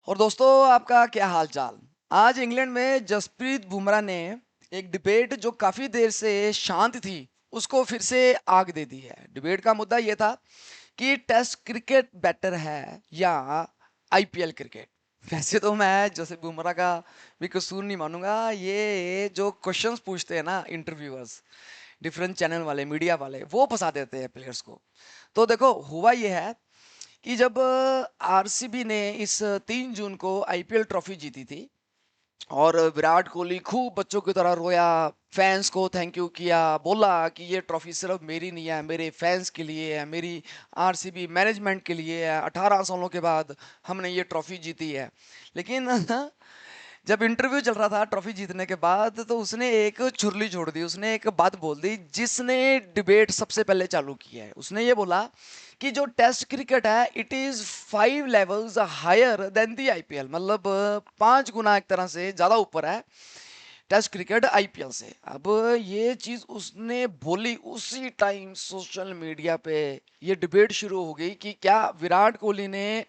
और दोस्तों, आपका क्या हाल चाल। आज इंग्लैंड में जसप्रीत बुमराह ने एक डिबेट जो काफी देर से शांत थी उसको फिर से आग दे दी है। डिबेट का मुद्दा यह था कि टेस्ट क्रिकेट बेटर है या आईपीएल क्रिकेट। वैसे तो मैं जैसे बुमराह का भी कसूर नहीं मानूंगा। ये जो क्वेश्चंस पूछते हैं ना इंटरव्यूअर्स, डिफरेंट चैनल वाले, मीडिया वाले, वो फंसा देते हैं प्लेयर्स को। तो देखो, हुआ ये है कि जब आरसीबी ने इस 3 जून को आईपीएल ट्रॉफी जीती थी और विराट कोहली खूब बच्चों की तरह रोया, फैंस को थैंक यू किया, बोला कि ये ट्रॉफी सिर्फ मेरी नहीं है, मेरे फैंस के लिए है, मेरी आरसीबी मैनेजमेंट के लिए है, 18 सालों के बाद हमने ये ट्रॉफी जीती है। लेकिन जब इंटरव्यू चल रहा था ट्रॉफी जीतने के बाद, तो उसने एक चुरली छोड़ दी, उसने एक बात बोल दी जिसने डिबेट सबसे पहले चालू किया है। उसने ये बोला कि जो टेस्ट क्रिकेट है it is 5 levels higher than the IPL, मतलब 5 गुना एक तरह से ज्यादा ऊपर है टेस्ट क्रिकेट आईपीएल से। अब ये चीज उसने बोली, उसी टाइम सोशल मीडिया पे ये डिबेट शुरू हो गई कि क्या विराट कोहली ने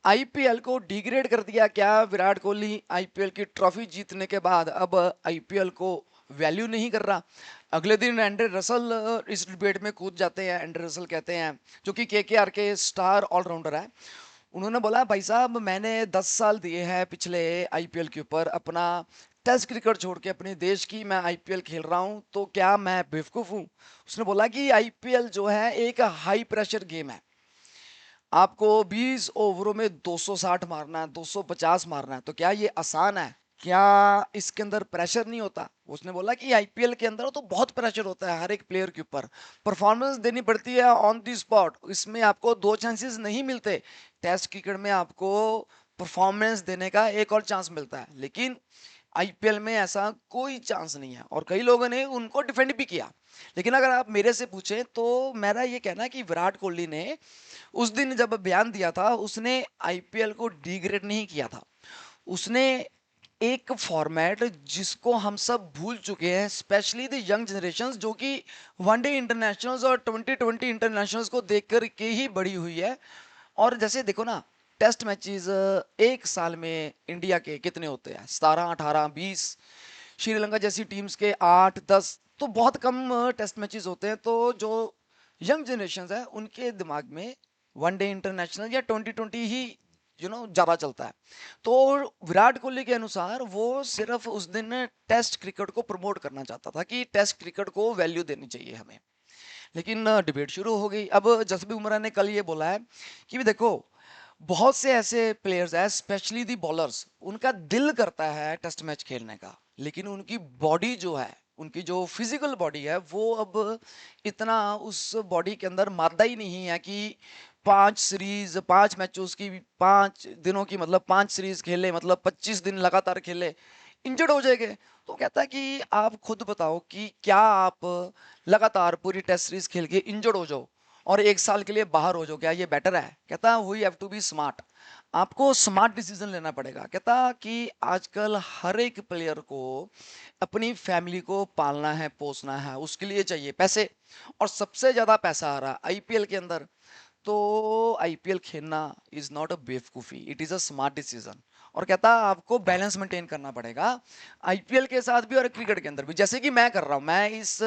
आईपीएल को डिग्रेड कर दिया, क्या विराट कोहली आईपीएल की ट्रॉफी जीतने के बाद अब आईपीएल को वैल्यू नहीं कर रहा। अगले दिन एंड्रे रसल इस डिबेट में कूद जाते हैं। एंड्रे रसल कहते हैं, जो कि केकेआर के स्टार ऑलराउंडर है, उन्होंने बोला भाई साहब मैंने 10 साल दिए हैं पिछले आईपीएल के ऊपर, अपना टेस्ट क्रिकेट छोड़ के अपने देश की मैं आईपीएल खेल रहा हूं, तो क्या मैं बेवकूफ हूं। उसने बोला कि आईपीएल जो है एक हाई प्रेशर गेम है, आपको 20 ओवरों में 260 मारना है, 250 मारना है, तो क्या ये आसान है? क्या इसके अंदर प्रेशर नहीं होता? उसने बोला कि आईपीएल के अंदर तो बहुत प्रेशर होता है हर एक प्लेयर के ऊपर, परफॉर्मेंस देनी पड़ती है ऑन दी स्पॉट, इसमें आपको दो चांसेस नहीं मिलते। टेस्ट क्रिकेट में आपको परफॉर्मेंस देने का एक और चांस मिलता है, लेकिन आईपीएल में ऐसा कोई चांस नहीं है। और कई लोगों ने उनको डिफेंड भी किया। लेकिन अगर आप मेरे से पूछें तो मेरा ये कहना है कि विराट कोहली ने उस दिन जब बयान दिया था, उसने आईपीएल को डिग्रेड नहीं किया था। उसने एक फॉर्मेट जिसको हम सब भूल चुके हैं, स्पेशली द यंग जनरेशन, जो कि वनडे इंटरनेशनल्स और 2020 इंटरनेशनल्स को देख कर के ही बड़ी हुई है। और जैसे देखो ना, टेस्ट मैचेस एक साल में इंडिया के कितने होते हैं? 17, 18, 20। श्रीलंका जैसी टीम्स के 8, 10, तो बहुत कम टेस्ट मैचेस होते हैं। तो जो यंग जनरेशन है उनके दिमाग में वनडे इंटरनेशनल या 2020 ही ज्यादा चलता है। तो विराट कोहली के अनुसार वो सिर्फ उस दिन टेस्ट क्रिकेट को प्रमोट करना चाहता था कि टेस्ट क्रिकेट को वैल्यू देनी चाहिए हमें। लेकिन डिबेट शुरू हो गई। अब जसप्रीत बुमराह ने कल ये बोला है कि भी देखो, बहुत से ऐसे प्लेयर्स हैं स्पेशली दी बॉलर्स, उनका दिल करता है टेस्ट मैच खेलने का, लेकिन उनकी बॉडी जो है, उनकी जो फिजिकल बॉडी है, वो अब इतना उस बॉडी के अंदर मादा ही नहीं है कि 5 सीरीज, 5 मैचों की, 5 दिनों की, मतलब 5 सीरीज खेले, मतलब 25 दिन लगातार खेले, इंजर्ड हो जाएंगे। तो कहता है कि आप खुद बताओ कि क्या आप लगातार पूरी टेस्ट सीरीज खेल के इंजर्ड हो जाओ और 1 साल के लिए बाहर हो जाओ, क्या ये बेटर है? कहता we have to be smart, आपको स्मार्ट डिसीजन लेना पड़ेगा। कहता कि आजकल हर एक प्लेयर को अपनी फैमिली को पालना है, पोसना है, उसके लिए चाहिए पैसे, और सबसे ज्यादा पैसा आ रहा है आईपीएल के अंदर। तो आईपीएल खेलना इज नॉट अ बेवकूफी, it is a smart decision. और कहता आपको बैलेंस मेंटेन करना पड़ेगा आईपीएल के साथ भी और क्रिकेट के अंदर भी, जैसे कि मैं कर रहा हूँ। मैं इस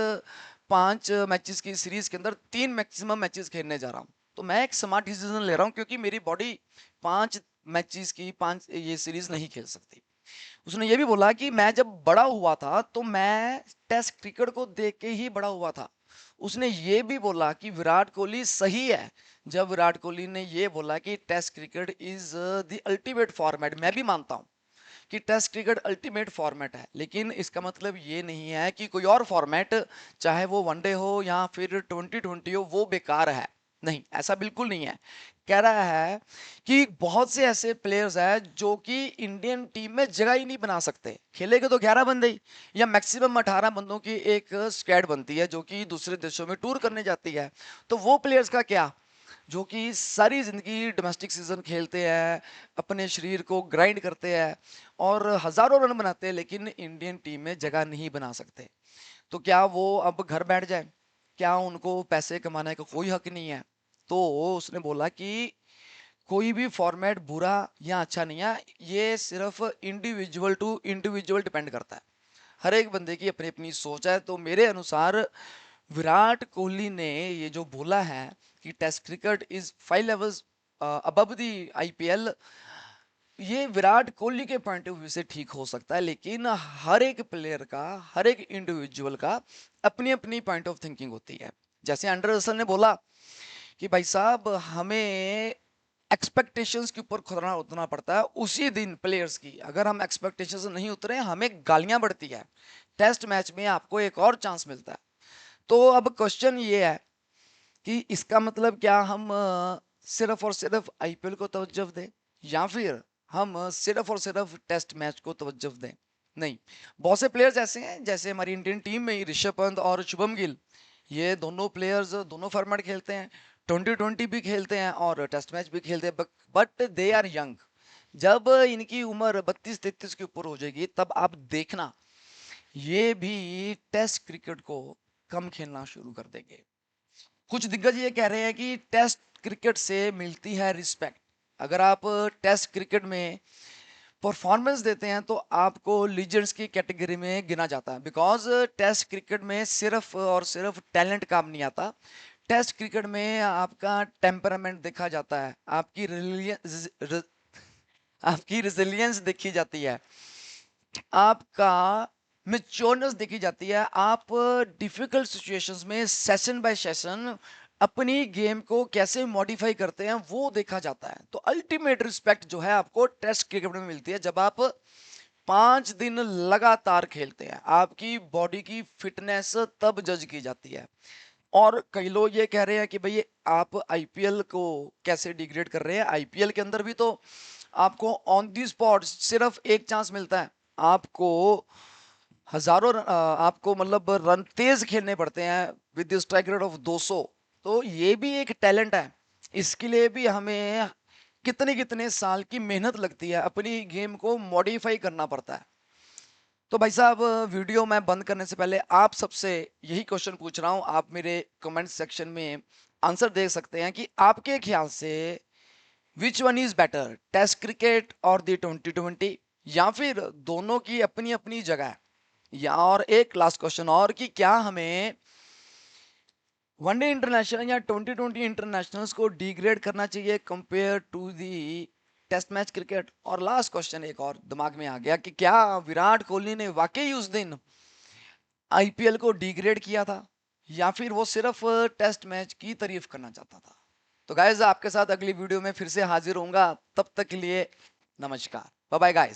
5 मैचेस की सीरीज के अंदर 3 मैक्सिमम मैचेस खेलने जा रहा हूँ। तो मैं एक स्मार्ट डिसीजन ले रहा हूँ क्योंकि मेरी बॉडी 5 मैचेस की 5 ये सीरीज नहीं खेल सकती। उसने ये भी बोला कि मैं जब बड़ा हुआ था तो मैं टेस्ट क्रिकेट को देख के ही बड़ा हुआ था। उसने ये भी बोला कि विराट कोहली सही है जब विराट कोहली ने ये बोला कि test cricket is the ultimate format. मैं भी मानता हूं कि टेस्ट क्रिकेट अल्टीमेट फॉर्मेट है, लेकिन इसका मतलब ये नहीं है कि कोई और फॉर्मेट, चाहे वो वनडे हो या फिर 2020 हो, वो बेकार है। नहीं, ऐसा बिल्कुल नहीं है। कह रहा है कि बहुत से ऐसे प्लेयर्स हैं जो कि इंडियन टीम में जगह ही नहीं बना सकते। खेलेंगे तो 11 बंदे ही, या मैक्सिमम 18 बंदों की एक स्क्वाड बनती है जो कि दूसरे देशों में टूर करने जाती है। तो वो प्लेयर्स का क्या, जो कि सारी जिंदगी डोमेस्टिक सीजन खेलते हैं, अपने शरीर को ग्राइंड करते हैं और हजारों रन बनाते हैं, लेकिन इंडियन टीम में जगह नहीं बना सकते। तो क्या वो अब घर बैठ जाए? क्या उनको पैसे कमाने का कोई हक नहीं है? तो उसने बोला कि कोई भी फॉर्मेट बुरा या अच्छा नहीं है, ये सिर्फ इंडिविजुअल टू इंडिविजुअल डिपेंड करता है। हर एक बंदे की अपनी अपनी सोच है। तो मेरे अनुसार विराट कोहली ने ये जो बोला है कि test cricket is 5 levels above the IPL, ये विराट कोहली के पॉइंट ऑफ व्यू से ठीक हो सकता है, लेकिन हर एक प्लेयर का, हर एक इंडिविजुअल का अपनी अपनी पॉइंट ऑफ थिंकिंग होती है। जैसे एंडर रसल ने बोला कि भाई साहब हमें एक्सपेक्टेशंस के ऊपर खुद उतरना पड़ता है। उसी दिन प्लेयर्स की अगर हम एक्सपेक्टेशंस नहीं उतरे, हमें गालियां बढ़ती है। टेस्ट मैच में आपको एक और चांस मिलता है। तो अब क्वेश्चन ये है कि इसका मतलब क्या हम सिर्फ और सिर्फ आईपीएल को तवज्जो दें, या फिर हम सिर्फ और सिर्फ टेस्ट मैच को तवज्जो दें? नहीं, बहुत से प्लेयर्स ऐसे हैं, जैसे हमारी इंडियन टीम में ही ऋषभ पंत और शुभम गिल, ये दोनों प्लेयर्स दोनों फॉर्मेट खेलते हैं, 2020 भी खेलते हैं और टेस्ट मैच भी खेलते हैं, बट दे आर यंग। जब इनकी उम्र 32-33 के ऊपर हो जाएगी, तब आप देखना ये भी टेस्ट क्रिकेट को कम खेलना शुरू कर देंगे। कुछ दिग्गज ये कह रहे हैं कि टेस्ट क्रिकेट से मिलती है रिस्पेक्ट। अगर आप टेस्ट क्रिकेट में परफॉर्मेंस देते हैं तो आपको लीजेंड्स की कैटेगरी में गिना जाता है, बिकॉज टेस्ट क्रिकेट में सिर्फ और सिर्फ टैलेंट काम नहीं आता। टेस्ट क्रिकेट में आपका टेम्परामेंट देखा जाता है, आपकी रिजिलियंस देखी जाती है, आपका मेच्योरनेस देखी जाती है। आप डिफिकल्ट सिचुएशंस में सेशन बाय सेशन अपनी गेम को कैसे मॉडिफाई करते हैं वो देखा जाता है। तो अल्टीमेट रिस्पेक्ट जो है आपको टेस्ट क्रिकेट में मिलती है जब आप 5 दिन लगातार खेलते हैं। आपकी बॉडी की फिटनेस तब जज की जाती है। और कई लोग ये कह रहे हैं कि भाई आप आईपीएल को कैसे डिग्रेड कर रहे हैं? आईपीएल के अंदर भी तो आपको ऑन दी स्पॉट सिर्फ एक चांस मिलता है। आपको हजारों आपको मतलब रन तेज खेलने पड़ते हैं विद स्ट्राइक रेट ऑफ 200। तो ये भी एक टैलेंट है। इसके लिए भी हमें कितने कितने साल की मेहनत लगती है, अपनी गेम को मॉडिफाई करना पड़ता है। तो भाई साहब, वीडियो मैं बंद करने से पहले आप सबसे यही क्वेश्चन पूछ रहा हूं। आप मेरे कमेंट सेक्शन में आंसर दे सकते हैं कि आपके ख्याल से which one is better, test cricket और दी 2020, या फिर दोनों की अपनी अपनी जगह है? या और एक लास्ट क्वेश्चन और कि क्या हमें वनडे इंटरनेशनल या 2020 इंटरनेशनल्स को डिग्रेड करना चाहिए compare to the test match cricket? और लास्ट क्वेश्चन एक और दिमाग में आ गया कि क्या विराट कोहली ने वाकई उस दिन आईपीएल को डिग्रेड किया था, या फिर वो सिर्फ टेस्ट मैच की तारीफ करना चाहता था? तो गाइज, आपके साथ अगली वीडियो में फिर से हाजिर होऊंगा। तब तक के लिए नमस्कार, बाय बाय गाइज।